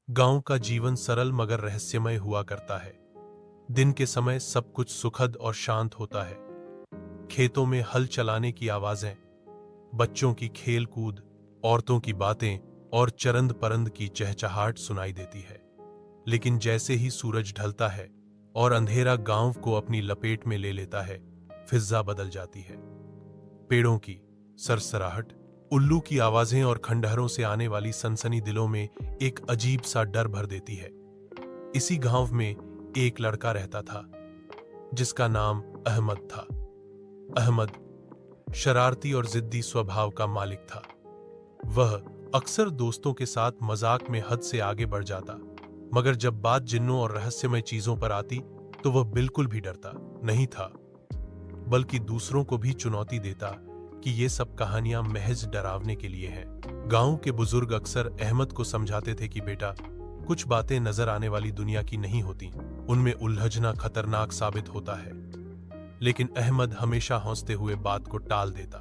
गांव का जीवन सरल मगर रहस्यमय हुआ करता है। दिन के समय सब कुछ सुखद और शांत होता है। खेतों में हल चलाने की आवाजें, बच्चों की खेल कूद, औरतों की बातें और चरंद परंद की चहचहाट सुनाई देती है। लेकिन जैसे ही सूरज ढलता है और अंधेरा गांव को अपनी लपेट में ले लेता है, फिजा बदल जाती है। पेड़ों की सरसराहट, उल्लू की आवाजें और खंडहरों से आने वाली सनसनी दिलों में एक अजीब सा डर भर देती है। इसी गांव में एक लड़का रहता था जिसका नाम अहमद था। अहमद शरारती और जिद्दी स्वभाव का मालिक था। वह अक्सर दोस्तों के साथ मजाक में हद से आगे बढ़ जाता, मगर जब बात जिन्नों और रहस्यमय चीजों पर आती तो वह बिल्कुल भी डरता नहीं था, बल्कि दूसरों को भी चुनौती देता कि ये सब कहानियां महज डरावने के लिए हैं। गांव के बुजुर्ग अक्सर अहमद को समझाते थे कि बेटा, कुछ बातें नजर आने वाली दुनिया की नहीं होती, उनमें उलझना खतरनाक साबित होता है। लेकिन अहमद हमेशा हंसते हुए बात को टाल देता।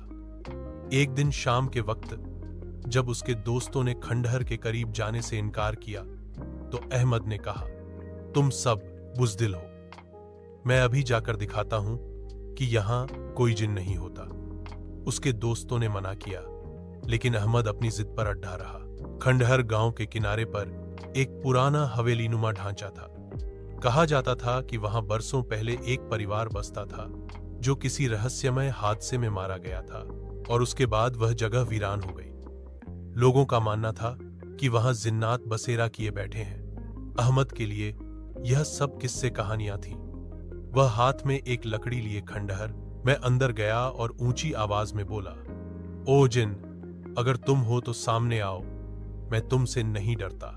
एक दिन शाम के वक्त जब उसके दोस्तों ने खंडहर के करीब जाने से इनकार किया तो अहमद ने कहा, तुम सब बुज़दिल हो, मैं अभी जाकर दिखाता हूं कि यहां कोई जिन नहीं होता। उसके दोस्तों ने मना किया, लेकिन अहमद अपनी जिद पर अड्डा रहा। खंडहर गांव के किनारे पर एक पुराना हवेलीनुमा ढांचा था। कहा जाता था कि वहां बरसों पहले एक परिवार बसता था जो किसी रहस्यमय हादसे में मारा गया था और उसके बाद वह जगह वीरान हो गई। लोगों का मानना था कि वहां जिन्नात बसेरा किए बैठे हैं। अहमद के लिए यह सब किस्से कहानियां थीं। वह हाथ में एक लकड़ी लिए खंडहर में अंदर गया और ऊंची आवाज में बोला, ओ जिन, अगर तुम हो तो सामने आओ, मैं तुमसे नहीं डरता।